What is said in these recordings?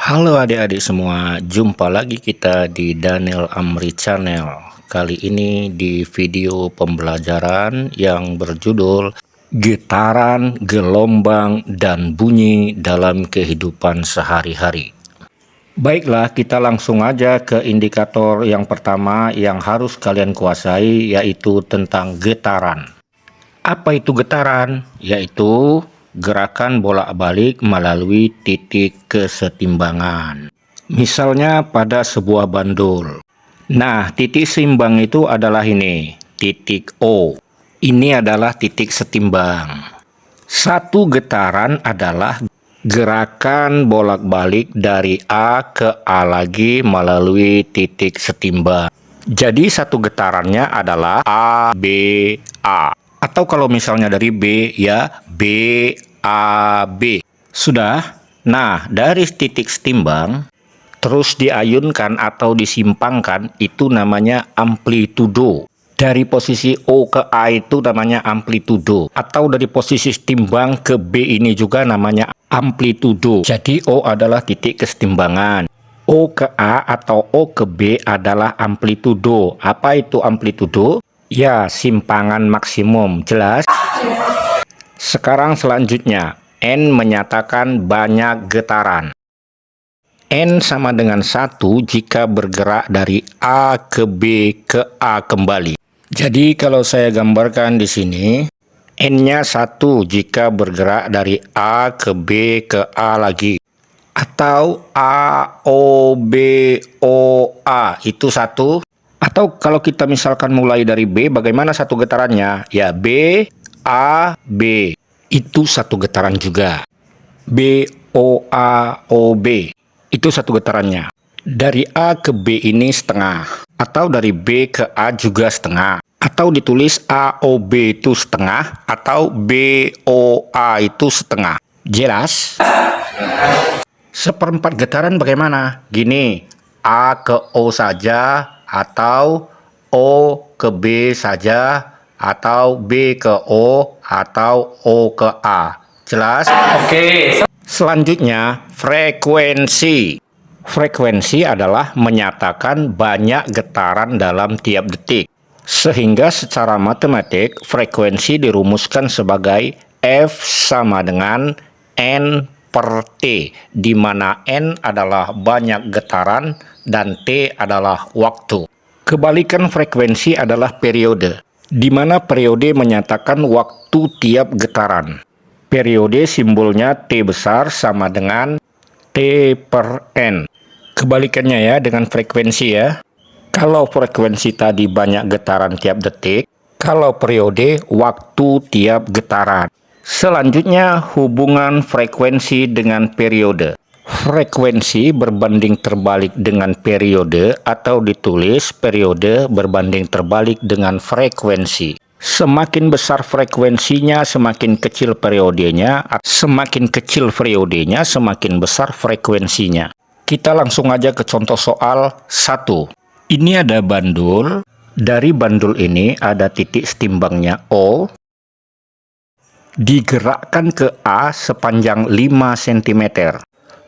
Halo adik-adik semua, jumpa lagi kita di Daniel Amri Channel. Kali ini di video pembelajaran yang berjudul Getaran, Gelombang, dan Bunyi dalam Kehidupan Sehari-hari. Baiklah, kita langsung aja ke indikator yang pertama yang harus kalian kuasai, yaitu tentang getaran. Apa itu getaran? Yaitu gerakan bolak-balik melalui titik kesetimbangan. Misalnya pada sebuah bandul. Nah, titik seimbang itu adalah ini, titik O. Ini adalah titik setimbang. Satu getaran adalah gerakan bolak-balik dari A ke A lagi melalui titik setimbang. Jadi satu getarannya adalah A, B, A. Atau kalau misalnya dari B, ya B, A, B. Sudah? Nah, dari titik setimbang, terus diayunkan atau disimpangkan, itu namanya amplitudo. Dari posisi O ke A itu namanya amplitudo. Atau dari posisi setimbang ke B ini juga namanya amplitudo. Jadi O adalah titik kesetimbangan. O ke A atau O ke B adalah amplitudo. Apa itu amplitudo? Ya, simpangan maksimum. Jelas? Sekarang selanjutnya, N menyatakan banyak getaran. N sama dengan 1 jika bergerak dari A ke B ke A kembali. Jadi kalau saya gambarkan di sini, N-nya 1 jika bergerak dari A ke B ke A lagi. Atau A, O, B, O, A, itu 1. Atau kalau kita misalkan mulai dari B, bagaimana satu getarannya? Ya, B, A, B. Itu satu getaran juga. B, O, A, O, B. Itu satu getarannya. Dari A ke B ini setengah. Atau dari B ke A juga setengah. Atau ditulis A, O, B itu setengah. Atau B, O, A itu setengah. Jelas? Seperempat getaran bagaimana? Gini, A ke O saja, atau O ke B saja, atau B ke O, atau O ke A. Jelas? Oke. Selanjutnya, frekuensi. Frekuensi adalah menyatakan banyak getaran dalam tiap detik. Sehingga secara matematik, frekuensi dirumuskan sebagai F sama dengan N per T, di mana N adalah banyak getaran dan T adalah waktu. Kebalikan frekuensi adalah periode, di mana periode menyatakan waktu tiap getaran. Periode simbolnya T besar sama dengan T per N. Kebalikannya ya dengan frekuensi ya. Kalau frekuensi tadi banyak getaran tiap detik, kalau periode waktu tiap getaran. Selanjutnya, hubungan frekuensi dengan periode. Frekuensi berbanding terbalik dengan periode atau ditulis periode berbanding terbalik dengan frekuensi. Semakin besar frekuensinya, semakin kecil periodenya. Semakin kecil periodenya, semakin besar frekuensinya. Kita langsung aja ke contoh soal 1. Ini ada bandul. Dari bandul ini ada titik setimbangnya O. Digerakkan ke A sepanjang 5 cm.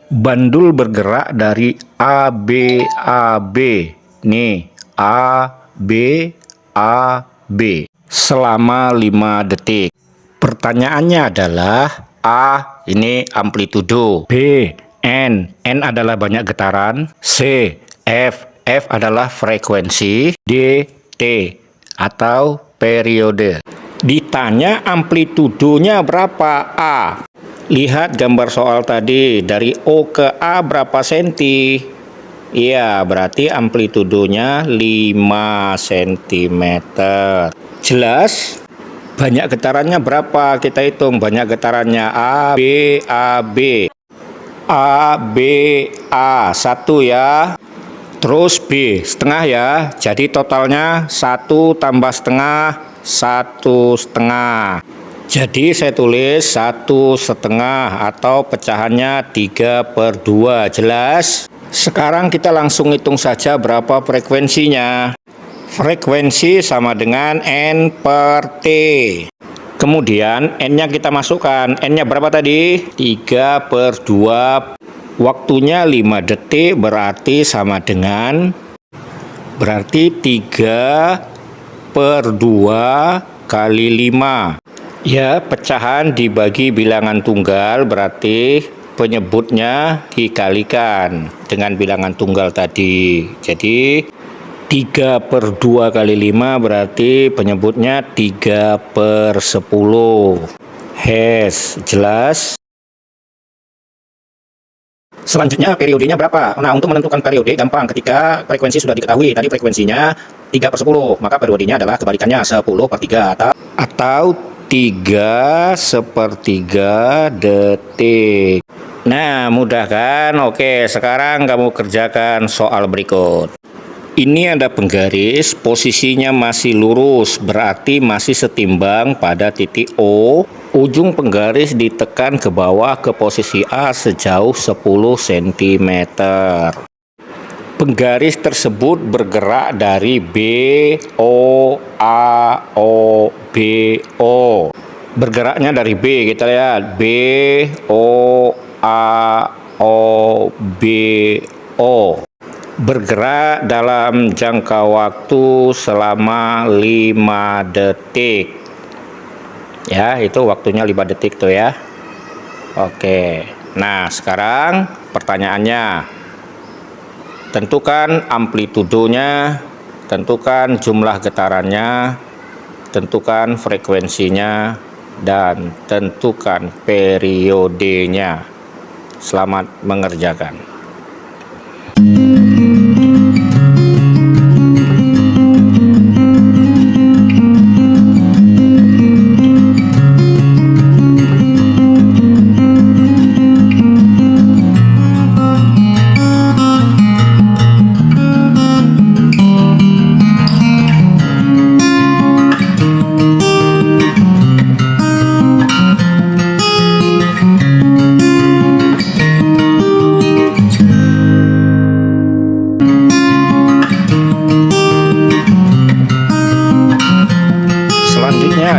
Bandul bergerak dari A, B, A, B. Nih, A, B, A, B. Selama 5 detik. Pertanyaannya adalah A, ini amplitudo. B, N. N adalah banyak getaran. C, F. F adalah frekuensi. D, T atau periode. Ditanya amplitudonya berapa? A. Lihat gambar soal tadi. Dari O ke A berapa senti? Iya, berarti amplitudonya 5 cm. Jelas? Banyak getarannya berapa? Kita hitung banyak getarannya. A, B, A, B. A, B, A. 1 ya. Terus B setengah ya. Jadi totalnya 1 tambah setengah, 1,5. Jadi saya tulis 1,5 atau pecahannya 3/2. Jelas? Sekarang kita langsung hitung saja berapa frekuensinya. Frekuensi sama dengan N per T. Kemudian N-nya kita masukkan. N-nya berapa tadi? 3/2 Waktunya 5 detik berarti sama dengan 3 per 2 kali 5. Ya, pecahan dibagi bilangan tunggal berarti penyebutnya dikalikan dengan bilangan tunggal tadi. Jadi 3 per 2 kali 5 berarti penyebutnya 3 per 10. Jelas? Selanjutnya periodenya berapa? Nah, untuk menentukan periode gampang, ketika frekuensi sudah diketahui. Tadi frekuensinya 3 per 10, maka periodenya adalah kebalikannya 10 per 3 atau 3 sepertiga detik. Nah, mudah kan? Oke, sekarang kamu kerjakan soal berikut. Ini ada penggaris, posisinya masih lurus, berarti masih setimbang pada titik O. Ujung penggaris ditekan ke bawah ke posisi A sejauh 10 cm. Penggaris tersebut bergerak dari B, O, A, O, B, O. Bergeraknya dari B, kita lihat. B, O, A, O, B, O. Bergerak dalam jangka waktu selama 5 detik. Ya, itu waktunya 5 detik tuh ya. Oke. Nah, sekarang pertanyaannya. Tentukan amplitudonya, tentukan jumlah getarannya, tentukan frekuensinya, dan tentukan periodenya. Selamat mengerjakan.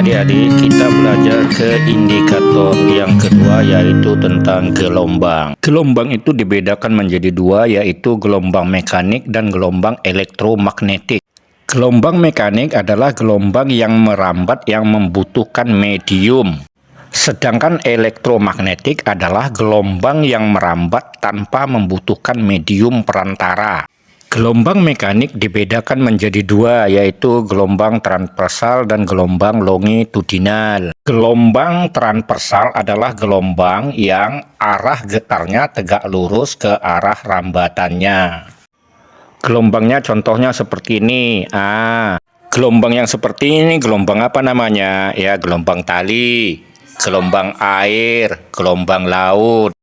Adik-adik, kita belajar ke indikator yang kedua, yaitu tentang gelombang. Gelombang itu dibedakan menjadi dua, yaitu gelombang mekanik dan gelombang elektromagnetik. Gelombang mekanik adalah gelombang yang merambat yang membutuhkan medium. Sedangkan elektromagnetik adalah gelombang yang merambat tanpa membutuhkan medium perantara. Gelombang mekanik dibedakan menjadi dua, yaitu gelombang transversal dan gelombang longitudinal. Gelombang transversal adalah gelombang yang arah getarnya tegak lurus ke arah rambatannya. Gelombangnya contohnya seperti ini. Gelombang yang seperti ini gelombang apa namanya? Ya, gelombang tali, gelombang air, gelombang laut.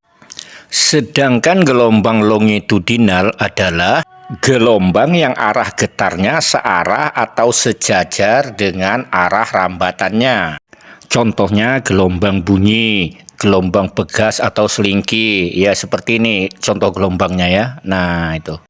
Sedangkan gelombang longitudinal adalah gelombang yang arah getarnya searah atau sejajar dengan arah rambatannya. Contohnya gelombang bunyi, gelombang begas atau selingki. Ya, seperti ini contoh gelombangnya ya. Nah, itu.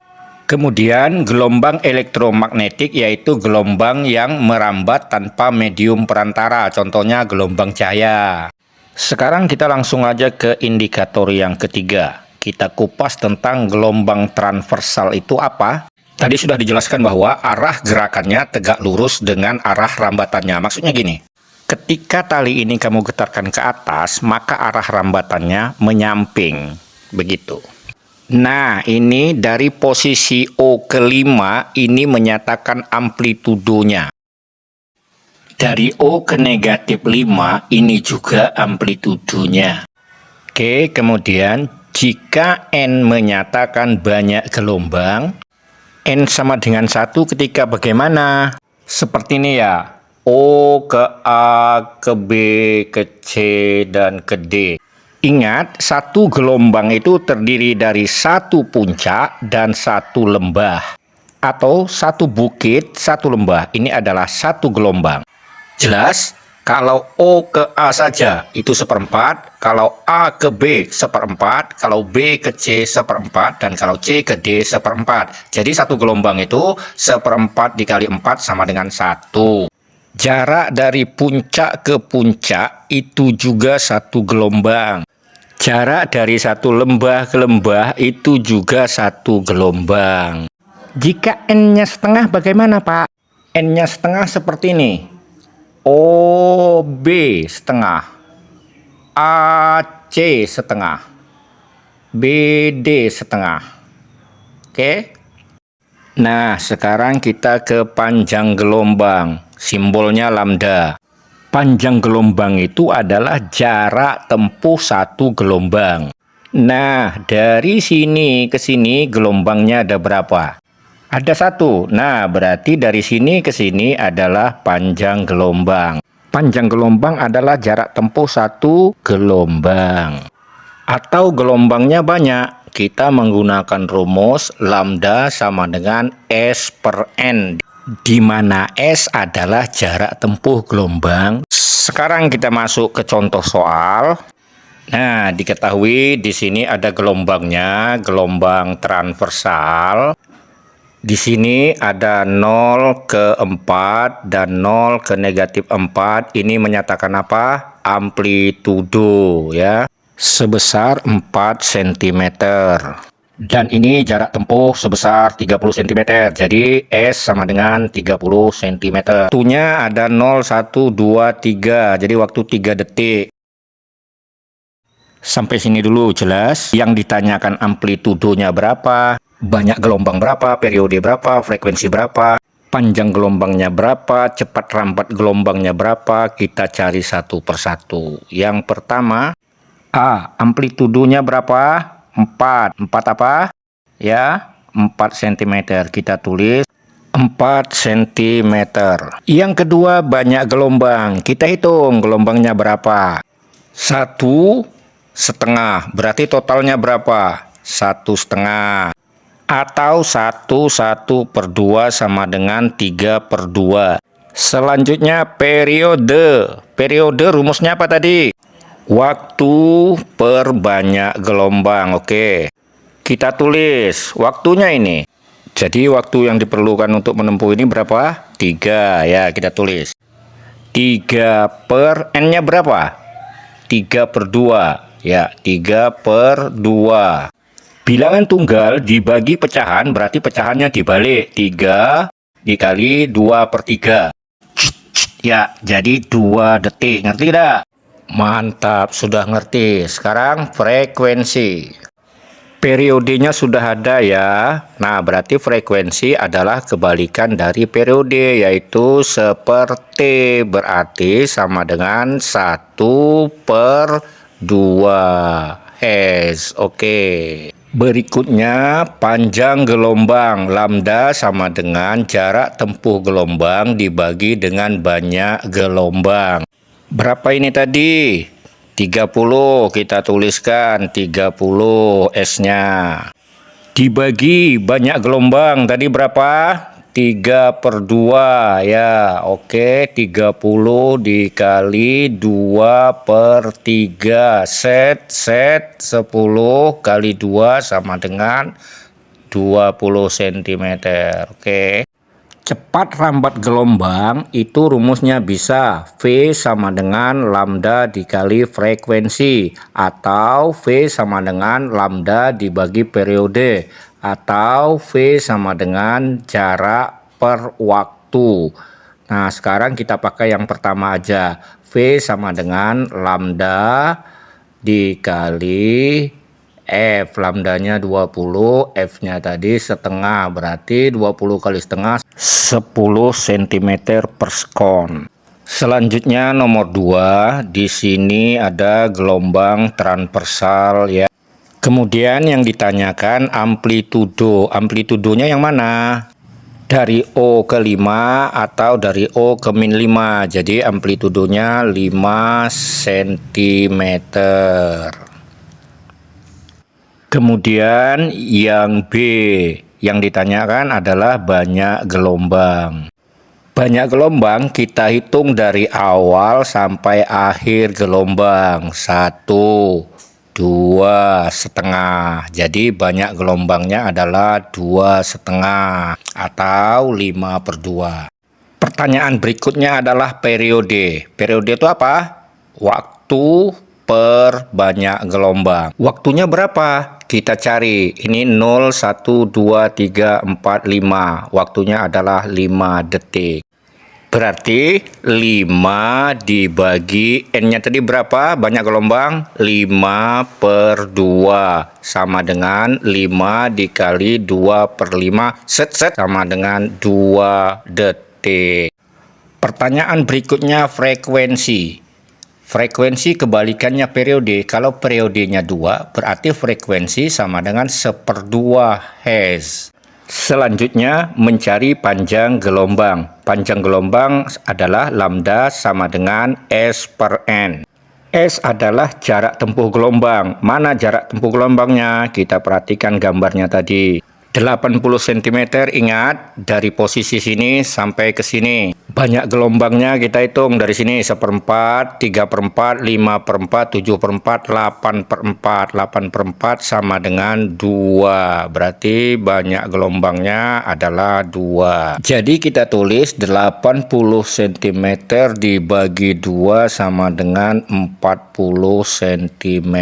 Kemudian gelombang elektromagnetik yaitu gelombang yang merambat tanpa medium perantara. Contohnya gelombang cahaya. Sekarang kita langsung aja ke indikator yang ketiga. Kita kupas tentang gelombang transversal itu apa. Tadi sudah dijelaskan bahwa arah gerakannya tegak lurus dengan arah rambatannya. Maksudnya gini, ketika tali ini kamu getarkan ke atas, maka arah rambatannya menyamping. Begitu. Nah, ini dari posisi O ke 5, ini menyatakan amplitudonya. Dari O ke negatif 5, ini juga amplitudonya. Oke, kemudian jika N menyatakan banyak gelombang, N sama dengan 1 ketika bagaimana? Seperti ini ya, O ke A, ke B, ke C, dan ke D. Ingat, satu gelombang itu terdiri dari satu puncak dan satu lembah. Atau satu bukit, satu lembah. Ini adalah satu gelombang. Jelas? Kalau O ke A saja itu seperempat, kalau A ke B seperempat, kalau B ke C seperempat, dan kalau C ke D seperempat. Jadi satu gelombang itu seperempat dikali 4 sama dengan 1. Jarak dari puncak ke puncak itu juga satu gelombang. Jarak dari satu lembah ke lembah itu juga satu gelombang. Jika N-nya setengah bagaimana, Pak? N-nya setengah seperti ini. OB setengah, AC setengah, BD setengah. Oke. Nah, sekarang kita ke panjang gelombang. Simbolnya lambda. Panjang gelombang itu adalah jarak tempuh satu gelombang. Nah, dari sini ke sini gelombangnya ada berapa? Ada satu. Nah, berarti dari sini ke sini adalah panjang gelombang. Panjang gelombang adalah jarak tempuh satu gelombang. Atau gelombangnya banyak, kita menggunakan rumus lambda sama dengan S per N, di mana S adalah jarak tempuh gelombang. Sekarang kita masuk ke contoh soal. Nah, diketahui di sini ada gelombangnya, gelombang transversal. Di sini ada 0 ke 4 dan 0 ke negatif 4. Ini menyatakan apa? Amplitudo ya. Sebesar 4 cm. Dan ini jarak tempuh sebesar 30 cm. Jadi S sama dengan 30 cm. Waktunya ada 0, 1, 2, 3. Jadi waktu 3 detik. Sampai sini dulu jelas. Yang ditanyakan amplitudonya berapa, banyak gelombang berapa, periode berapa, frekuensi berapa, panjang gelombangnya berapa, cepat lambat gelombangnya berapa. Kita cari satu persatu. Yang pertama, A, amplitudonya berapa? 4. 4 apa? Ya, 4 cm. Kita tulis 4 cm. Yang kedua, banyak gelombang. Kita hitung gelombangnya berapa. 1,5. Berarti totalnya berapa? 1,5. Atau 1/2 sama dengan 3/2. Selanjutnya periode. Periode rumusnya apa tadi? Waktu per banyak gelombang. Oke. Kita tulis waktunya ini. Jadi waktu yang diperlukan untuk menempuh ini berapa? 3 ya, kita tulis. 3 per N-nya berapa? 3/2 ya, 3/2. Bilangan tunggal dibagi pecahan, berarti pecahannya dibalik. 3 dikali 2/3. Ya, jadi 2 detik. Ngerti tidak? Mantap, sudah ngerti. Sekarang frekuensi. Periodenya sudah ada ya. Nah, berarti frekuensi adalah kebalikan dari periode, yaitu seperti, berarti sama dengan 1/2. Oke. Berikutnya panjang gelombang. Lambda sama dengan jarak tempuh gelombang dibagi dengan banyak gelombang. Berapa ini tadi? 30. Kita tuliskan 30 S-nya. Dibagi banyak gelombang. Tadi berapa? 3/2 ya. Oke, 30 dikali 2/3. Set 10 kali 2 sama dengan 20 cm. Oke. Cepat lambat gelombang itu rumusnya bisa V sama dengan lambda dikali frekuensi, atau V sama dengan lambda dibagi periode, atau V sama dengan jarak per waktu. Nah, sekarang kita pakai yang pertama aja. V sama dengan lambda dikali F. Lambdanya 20, F-nya tadi setengah, berarti 20 kali setengah 10 cm per sekon. Selanjutnya nomor 2, di sini ada gelombang transversal ya. Kemudian yang ditanyakan amplitudo. Amplitudonya yang mana? Dari O ke 5 atau dari O ke min 5. Jadi amplitudonya 5 cm. Kemudian yang B, yang ditanyakan adalah banyak gelombang. Banyak gelombang kita hitung dari awal sampai akhir gelombang. 1, 2, setengah. Jadi banyak gelombangnya adalah 2,5 atau 5/2. Pertanyaan berikutnya adalah periode. Periode itu apa? Waktu per banyak gelombang. Waktunya berapa? Kita cari. Ini 0, 1, 2, 3, 4, 5. Waktunya adalah 5 detik. Berarti 5 dibagi N-nya tadi berapa? Banyak gelombang? 5 per 2 sama dengan 5 dikali 2 per 5 set sama dengan 2 detik. Pertanyaan berikutnya frekuensi. Frekuensi kebalikannya periode. Kalau periodenya 2 berarti frekuensi sama dengan 1/2 Hz. Selanjutnya mencari panjang gelombang. Panjang gelombang adalah lambda sama dengan S per N. S adalah jarak tempuh gelombang. Mana jarak tempuh gelombangnya? Kita perhatikan gambarnya tadi. 80 cm, ingat, dari posisi sini sampai ke sini. Banyak gelombangnya kita hitung dari sini 1/4, 3/4, 5/4, 7/4, 8/4. 8/4 sama dengan 2. Berarti banyak gelombangnya adalah 2. Jadi kita tulis 80 cm dibagi 2 sama dengan 40 cm.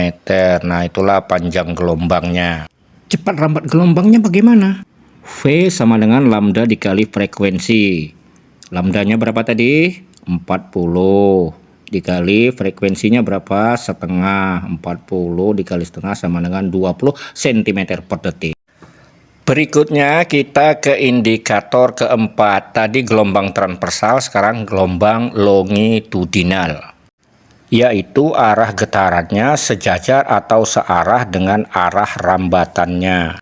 Nah, itulah panjang gelombangnya. Cepat rambat gelombangnya bagaimana? V sama dengan lambda dikali frekuensi. Lambdanya berapa tadi? 40 dikali frekuensinya berapa? Setengah. 40 dikali setengah sama dengan 20 cm per detik. Berikutnya kita ke indikator keempat. Tadi gelombang transversal, sekarang gelombang longitudinal, yaitu arah getarannya sejajar atau searah dengan arah rambatannya.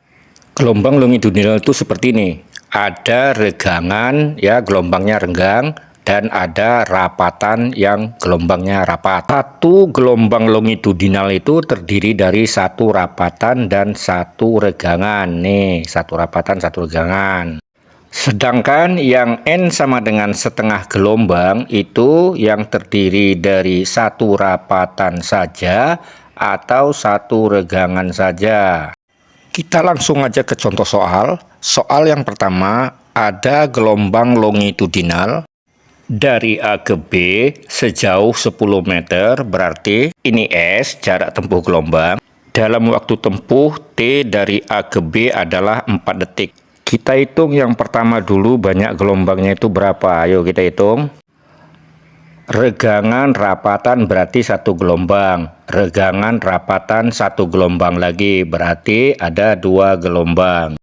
Gelombang longitudinal itu seperti ini. Ada regangan, ya, gelombangnya renggang, dan ada rapatan yang gelombangnya rapat. Satu gelombang longitudinal itu terdiri dari satu rapatan dan satu regangan. Nih, satu rapatan, satu regangan. Sedangkan yang N sama dengan setengah gelombang itu yang terdiri dari satu rapatan saja atau satu regangan saja. Kita langsung aja ke contoh soal. Soal yang pertama, ada gelombang longitudinal dari A ke B sejauh 10 meter, berarti ini S, jarak tempuh gelombang. Dalam waktu tempuh T dari A ke B adalah 4 detik. Kita hitung yang pertama dulu, banyak gelombangnya itu berapa? Ayo kita hitung. Regangan rapatan berarti satu gelombang. Regangan rapatan satu gelombang lagi, berarti ada 2 gelombang.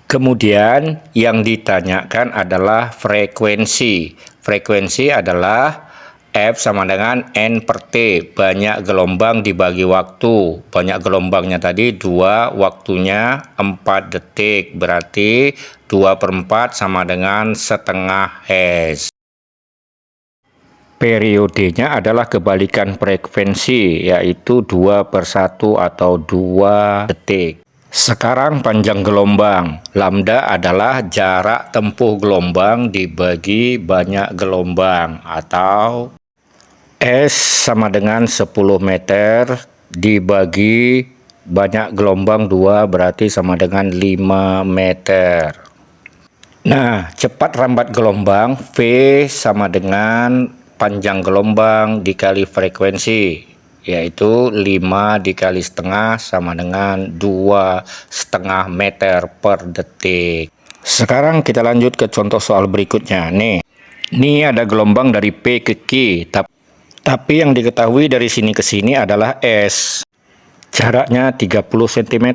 Kemudian yang ditanyakan adalah frekuensi. Frekuensi adalah F sama dengan N per T. Banyak gelombang dibagi waktu. Banyak gelombangnya tadi 2, waktunya 4 detik. Berarti 2/4 sama dengan setengah Hz. Periodenya adalah kebalikan frekuensi, yaitu 2/1 atau 2 detik. Sekarang panjang gelombang. Lambda adalah jarak tempuh gelombang dibagi banyak gelombang, atau S sama dengan 10 meter dibagi banyak gelombang 2 berarti sama dengan 5 meter. Nah, cepat rambat gelombang V sama dengan panjang gelombang dikali frekuensi, yaitu 5 dikali setengah sama dengan 2,5 meter per detik. Sekarang kita lanjut ke contoh soal berikutnya. Nih ada gelombang dari P ke Q, tapi yang diketahui dari sini ke sini adalah S. Jaraknya 30 cm.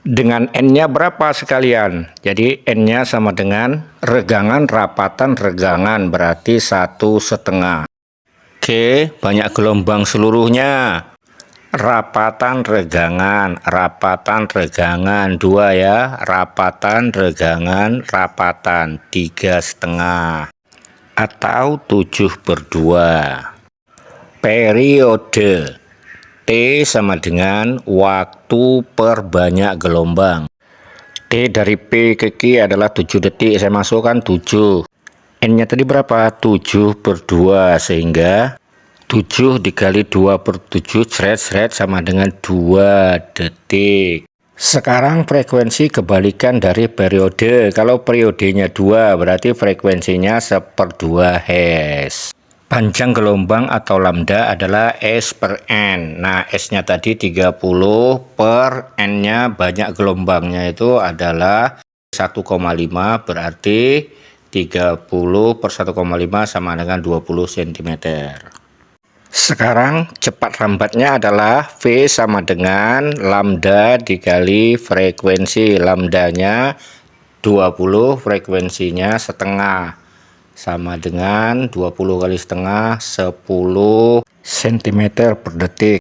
Dengan N-nya berapa sekalian? Jadi N-nya sama dengan regangan rapatan regangan, berarti 1,5. Oke, banyak gelombang seluruhnya. Rapatan regangan 2 ya. Rapatan regangan rapatan 3,5 atau 7/2. Periode T sama dengan waktu per banyak gelombang. T dari P ke Q adalah 7 detik. Saya masukkan 7. N-nya tadi berapa? 7/2, sehingga 7 dikali 2/7 seret sama dengan 2 detik. Sekarang frekuensi kebalikan dari periode. Kalau periodenya 2 berarti frekuensinya 1/2 Hz. Panjang gelombang atau lambda adalah S per N. Nah, S-nya tadi 30 per N-nya banyak gelombangnya itu adalah 1,5, berarti 30 per 1,5 sama dengan 20 cm. Sekarang cepat rambatnya adalah V sama dengan lambda dikali frekuensi. Lambdanya 20, frekuensinya setengah, sama dengan 20 kali setengah 10 cm per detik.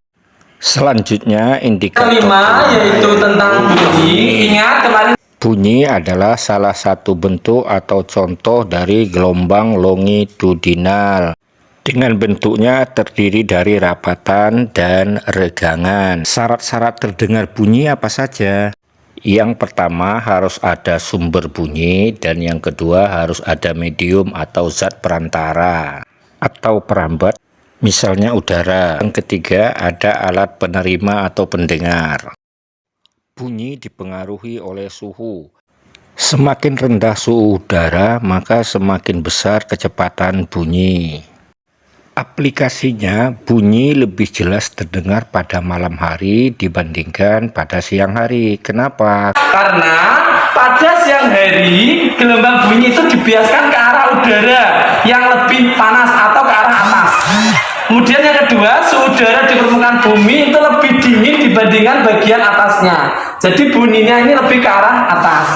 Selanjutnya indikator kelima yaitu tentang bunyi. Ingat kemarin bunyi adalah salah satu bentuk atau contoh dari gelombang longitudinal. Dengan bentuknya terdiri dari rapatan dan regangan. Syarat-syarat terdengar bunyi apa saja? Yang pertama harus ada sumber bunyi, dan yang kedua harus ada medium atau zat perantara atau perambat, misalnya udara. Yang ketiga ada alat penerima atau pendengar. Bunyi dipengaruhi oleh suhu. Semakin rendah suhu udara, maka semakin besar kecepatan bunyi. Aplikasinya, bunyi lebih jelas terdengar pada malam hari dibandingkan pada siang hari. Kenapa? karena pada siang hari gelombang bunyi itu dibiaskan ke arah udara yang lebih panas atau ke arah atas. Kemudian yang kedua, suhu udara di permukaan bumi itu lebih dingin dibandingkan bagian atasnya. Jadi bunyinya ini lebih ke arah atas.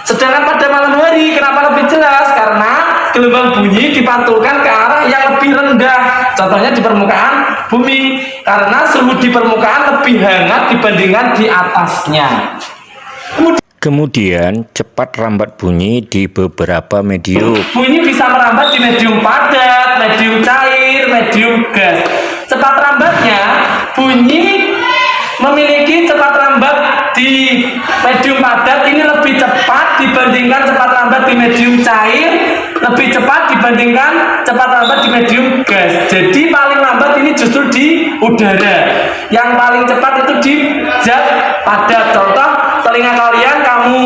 Sedangkan pada malam hari, kenapa lebih jelas? Karena gelombang bunyi dipantulkan ke arah yang lebih rendah. Contohnya di permukaan bumi, karena suhu di permukaan lebih hangat dibandingkan di atasnya. Kemudian cepat rambat bunyi di beberapa medium. Bunyi bisa merambat di medium padat, medium cair, medium gas. Cepat rambatnya, bunyi memiliki cepat rambat di medium padat ini lebih cepat dibandingkan cepat rambat di medium cair, lebih cepat dibandingkan cepat rambat di medium gas. Jadi paling lambat ini justru di udara, yang paling cepat itu di zat padat. Contoh, telinga kalian kamu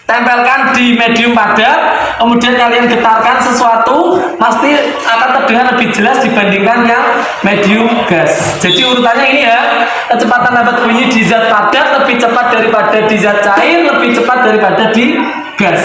tempelkan di medium padat, kemudian kalian getarkan sesuatu, pasti akan terdengar lebih jelas dibandingkan yang medium gas. Jadi urutannya ini ya, kecepatan lambat bunyi di zat padat lebih cepat daripada di zat cair, lebih cepat daripada di gas.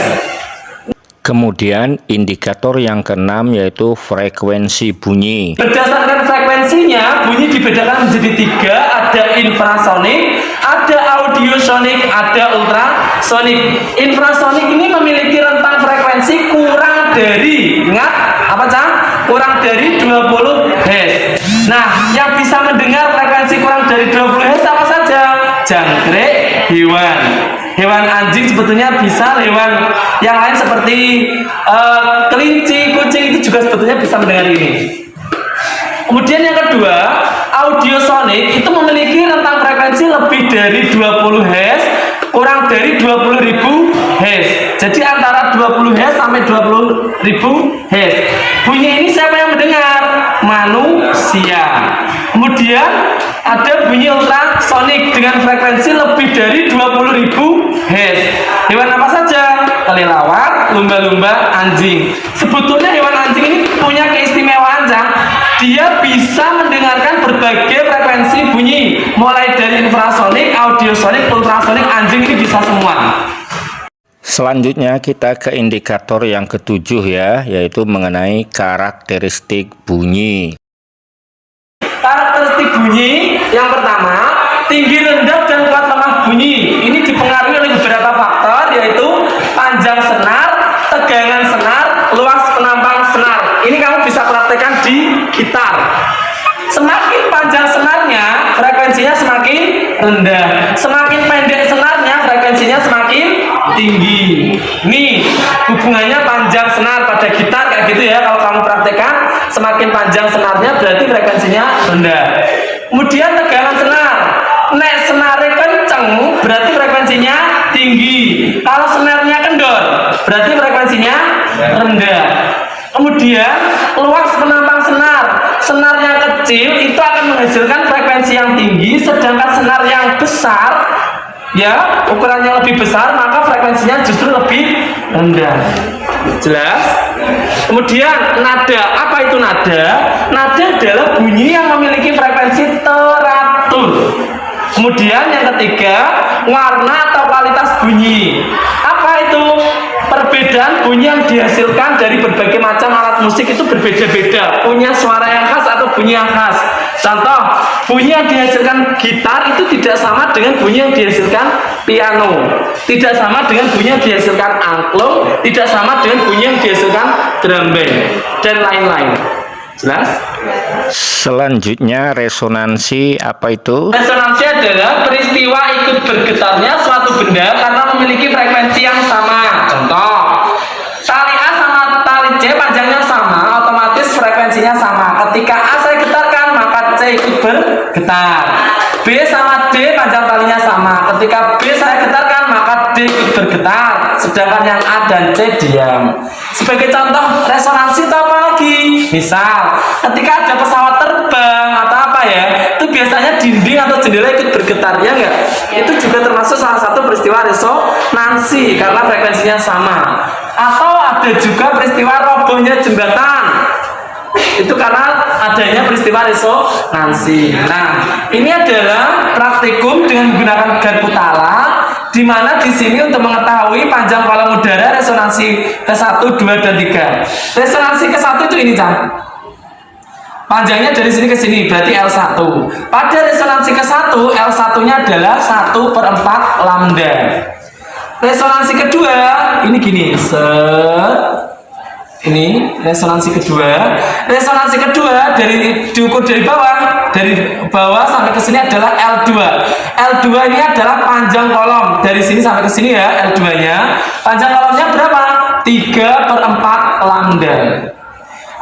Kemudian indikator yang keenam yaitu frekuensi bunyi. Berdasarkan frekuensinya, bunyi dibedakan menjadi tiga, ada infrasonik, ada audiosonik, ada ultrasonik. Infrasonik ini memiliki rentang frekuensi kurang dari, ingat apa Cang? Kurang dari 20 Hz. Nah, yang bisa mendengar frekuensi kurang dari 20 Hz apa saja? Jangkrik, hewan anjing sebetulnya bisa, hewan yang lain seperti kelinci, kucing itu juga sebetulnya bisa mendengar ini. Kemudian yang kedua, audiosonik itu memiliki rentang frekuensi lebih dari 20 Hz, kurang dari 20.000 Hz. Jadi antara 20 Hz sampai 20.000 Hz. Bunyi ini siapa yang mendengar? Manusia. Kemudian ada bunyi ultrasonik dengan frekuensi lebih dari 20.000 Hz. Hewan apa saja? Kelelawar, lumba-lumba, anjing. Sebetulnya hewan anjing ini punya keistimewaan, Cang. Dia bisa mendengarkan berbagai frekuensi bunyi, mulai dari infrasonik, audiosonik, ultrasonik. Anjing ini bisa semua. Selanjutnya kita ke indikator yang ketujuh ya, yaitu mengenai karakteristik bunyi. Karakteristik bunyi yang pertama, tinggi, rendah, dan kuat lemah bunyi. Ini dipengaruhi oleh beberapa faktor, yaitu panjang senar, tegangan senar, luas penampang senar. Ini kamu bisa praktekkan di gitar. Semakin panjang senarnya, frekuensinya semakin rendah. Semakin pendek senarnya, frekuensinya semakin tinggi. Nih, hubungannya panjang senar pada gitar kayak gitu ya. Kalau kamu praktekkan, semakin panjang senarnya berarti frekuensinya rendah. Kemudian tegangan senar. Nek senarnya kenceng, berarti frekuensinya tinggi. Kalau senarnya kendor, berarti frekuensinya rendah. Kemudian luas penampang senar. Senar yang kecil itu akan menghasilkan frekuensi yang tinggi, sedangkan senar yang besar ya ukurannya lebih besar, maka frekuensinya justru lebih rendah. Jelas? Kemudian nada, apa itu nada? Nada adalah bunyi yang memiliki frekuensi teratur. Kemudian yang ketiga, warna atau kualitas bunyi. Apa itu? Perbedaan bunyi yang dihasilkan dari berbagai macam alat musik itu berbeda-beda, punya suara yang khas atau bunyi yang khas. Contoh, bunyi yang dihasilkan gitar itu tidak sama dengan bunyi yang dihasilkan piano, tidak sama dengan bunyi yang dihasilkan angklung, tidak sama dengan bunyi yang dihasilkan drum band, dan lain-lain. Jelas? Selanjutnya resonansi, apa itu? Resonansi adalah peristiwa ikut bergetarnya suatu benda karena memiliki frekuensi yang sama. Contoh, tali A sama tali C panjangnya sama, otomatis frekuensinya sama. Ketika A saya getarkan, maka C ikut bergetar. B sama D panjang talinya sama. Ketika B saya getarkan, maka D ikut bergetar. Sedangkan yang A dan C diam. Sebagai contoh resonansi itu apa lagi? Misal, ketika ada pesawat terbang atau apa ya, itu biasanya dinding atau jendela ikut bergetar, ya enggak? Itu juga termasuk salah satu peristiwa resonansi karena frekuensinya sama. Atau ada juga peristiwa robohnya jembatan. Itu karena adanya peristiwa resonansi. Nah, ini adalah praktikum dengan menggunakan garpu tala, di mana di sini untuk mengetahui panjang kolom udara resonansi ke-1, 2, dan 3. Resonansi ke-1 itu ini, Cang. Panjangnya dari sini ke sini, berarti L1. Pada resonansi ke-1, L1-nya adalah 1/4 lambda. Resonansi kedua, ini gini, ini resonansi kedua. Resonansi kedua diukur dari bawah sampai ke sini adalah L2. L2 ini adalah panjang kolom dari sini sampai ke sini ya, L2-nya. Panjang kolomnya berapa? 3/4 lambda.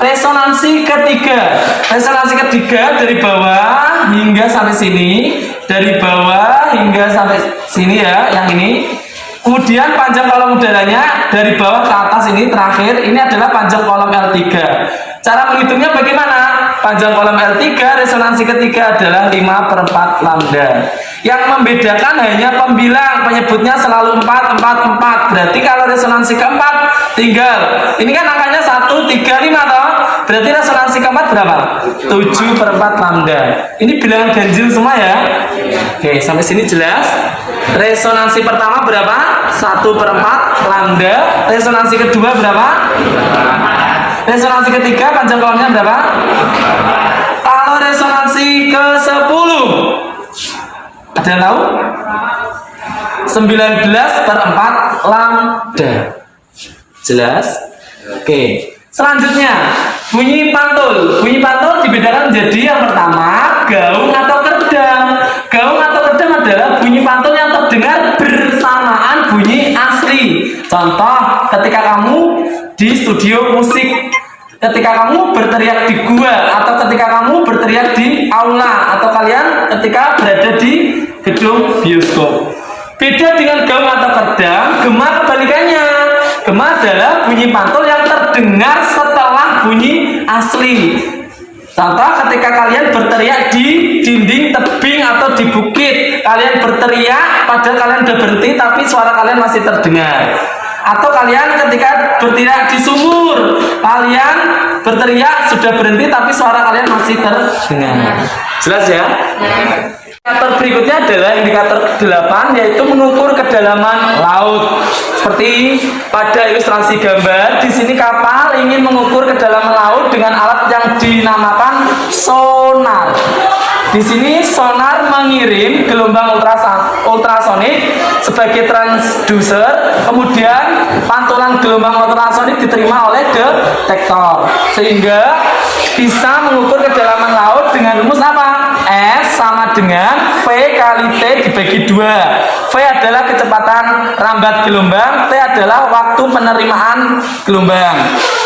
Resonansi ketiga. Resonansi ketiga dari bawah hingga sampai sini, dari bawah hingga sampai sini ya, yang ini. Kemudian panjang kolom udaranya dari bawah ke atas ini terakhir, ini adalah panjang kolom L3. Cara menghitungnya bagaimana? Panjang kolom L3 resonansi ketiga adalah 5/4 lambda. Yang membedakan hanya pembilang, penyebutnya selalu 4, 4, 4. Berarti kalau resonansi keempat tinggal, ini kan angkanya 1, 3, 5 toh? Berarti resonansi keempat berapa? 7/4 lambda. Ini bilangan ganjil semua ya. Oke, sampai sini jelas? Resonansi pertama berapa? 1/4 lambda. Resonansi kedua berapa? Resonansi ketiga panjang kolomnya berapa? Kalau resonansi ke-10 ada yang tahu? 19/4 lambda. Jelas? Oke. Selanjutnya, bunyi pantul. Bunyi pantul dibedakan menjadi yang pertama, gaung atau kedam. Gaung atau kedam adalah bunyi pantul yang terdengar bersamaan bunyi asli. Contoh, ketika kamu di studio musik, ketika kamu berteriak di gua, atau ketika kamu berteriak di aula, atau kalian ketika berada di gedung bioskop. Beda dengan gaung atau kedam, gema kebalikannya. Gema adalah bunyi pantul yang terdengar setelah bunyi asli. Contoh, ketika kalian berteriak di dinding tebing atau di bukit, kalian berteriak padahal kalian sudah berhenti tapi suara kalian masih terdengar. Atau kalian ketika berteriak di sumur, kalian berteriak sudah berhenti tapi suara kalian masih terdengar. Jelas ya? Indikator berikutnya adalah indikator 8, yaitu mengukur kedalaman laut. Seperti pada ilustrasi gambar, di sini kapal ingin mengukur kedalaman laut dengan alat yang dinamakan sonar. Di sini sonar mengirim gelombang ultrasonik sebagai transducer, kemudian pantulan gelombang ultrasonik diterima oleh detektor, sehingga bisa mengukur kedalaman laut dengan rumus apa? S sama dengan V kali T dibagi 2. V adalah kecepatan rambat gelombang, T adalah waktu penerimaan gelombang.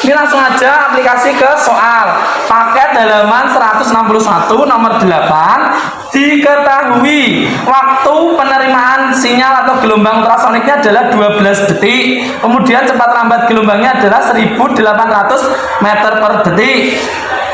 Ini langsung aja aplikasi ke soal. Paket halaman 161 nomor 8. Diketahui waktu penerimaan sinyal atau gelombang ultrasoniknya adalah 12 detik. Kemudian cepat rambat gelombangnya adalah 1800 meter per detik.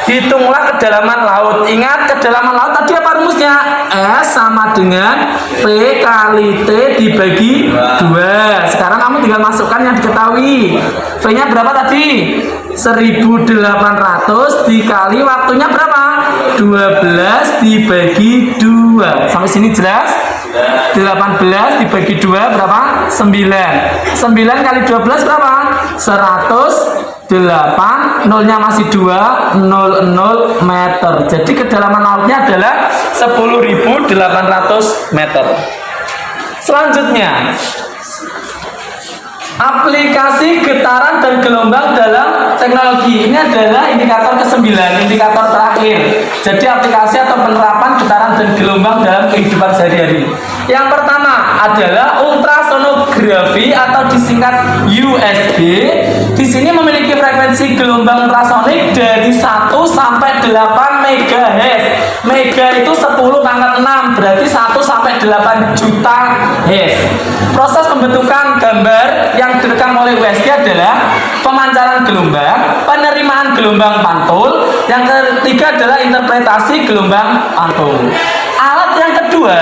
Hitunglah kedalaman laut. Ingat kedalaman laut tadi apa rumusnya? S sama dengan V kali T dibagi 2. Sekarang kamu tinggal masukkan yang diketahui. V-nya berapa tadi? 1800 dikali waktunya berapa? 12 dibagi 2. Sampai sini jelas? 18 dibagi 2 berapa? 9. 9 kali 12 berapa? 108. Nolnya masih 2, 00 meter. Jadi kedalaman lautnya adalah 10.800 meter. Selanjutnya, aplikasi getaran dan gelombang dalam teknologi. Ini adalah indikator ke-9, indikator terakhir. Jadi aplikasi atau penerapan getaran dan gelombang dalam kehidupan sehari-hari. Yang pertama adalah ultrasonografi atau disingkat USB. Di sini memiliki frekuensi gelombang ultrasonik dari 1 sampai 8 MHz. Mega itu 10 pangkat 6, berarti 1 sampai 8 juta Hz. Proses pembentukan gambar yang direkam oleh USB adalah pemancaran gelombang, penerimaan gelombang pantul, yang ketiga adalah interpretasi gelombang pantul. Alat yang kedua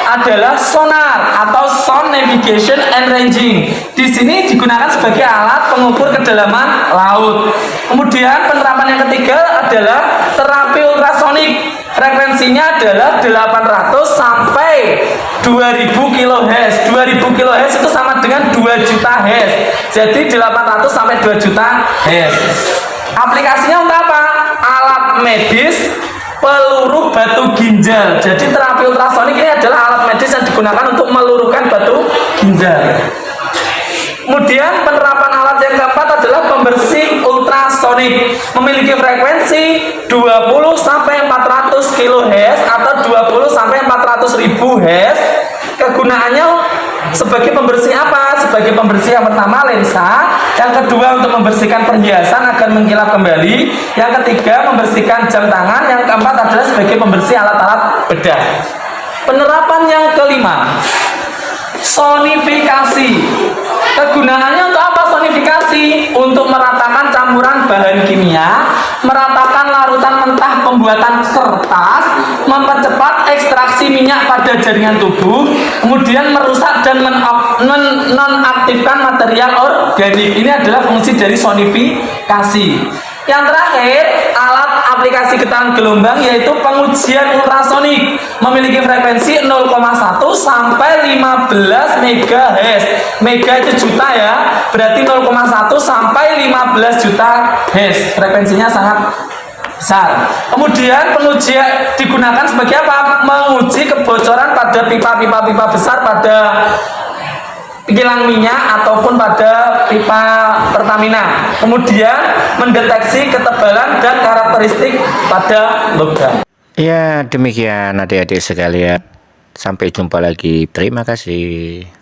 adalah sonar atau sound navigation and ranging. Di sini digunakan sebagai alat pengukur kedalaman laut. Kemudian penerapan yang ketiga adalah terapi ultrasonik. Frekuensinya adalah 800 sampai 2000 kHz. 2000 kHz itu sama dengan 2 juta Hz. Jadi 800 sampai 2 juta Hz. Aplikasinya untuk apa? Alat medis, peluru batu ginjal. Jadi terapi ultrasonik ini adalah alat medis yang digunakan untuk meluruhkan batu ginjal. Kemudian penerapan alat yang keempat adalah pembersih ultrasonik. Memiliki frekuensi 20 sampai 400 kHz atau 20 sampai 400.000 Hz. Kegunaannya sebagai pembersih apa? Sebagai pembersih yang pertama lensa, yang kedua untuk membersihkan perhiasan agar mengkilap kembali, yang ketiga membersihkan jam tangan, yang keempat adalah sebagai pembersih alat-alat bedah. Penerapan yang kelima, sonifikasi. Kegunaannya untuk apa sonifikasi? Untuk meratakan campuran bahan kimia, meratakan larutan mentah pembuatan kertas, mempercepat ekstraksi minyak pada jaringan tubuh, kemudian merusak dan menonaktifkan material organik. Ini adalah fungsi dari sonifikasi. Yang terakhir, alat aplikasi getaran gelombang yaitu pengujian ultrasonik. Memiliki frekuensi 0,1 sampai 15 MHz. Mega itu juta ya, berarti 0,1 sampai 15 juta Hz. Frekuensinya sangat besar. Kemudian pengujian digunakan sebagai apa? Menguji kebocoran pada pipa-pipa besar pada kilang minyak ataupun pada pipa Pertamina. Kemudian mendeteksi ketebalan dan karakteristik pada logam. Ya, demikian adik-adik sekalian. Sampai jumpa lagi. Terima kasih.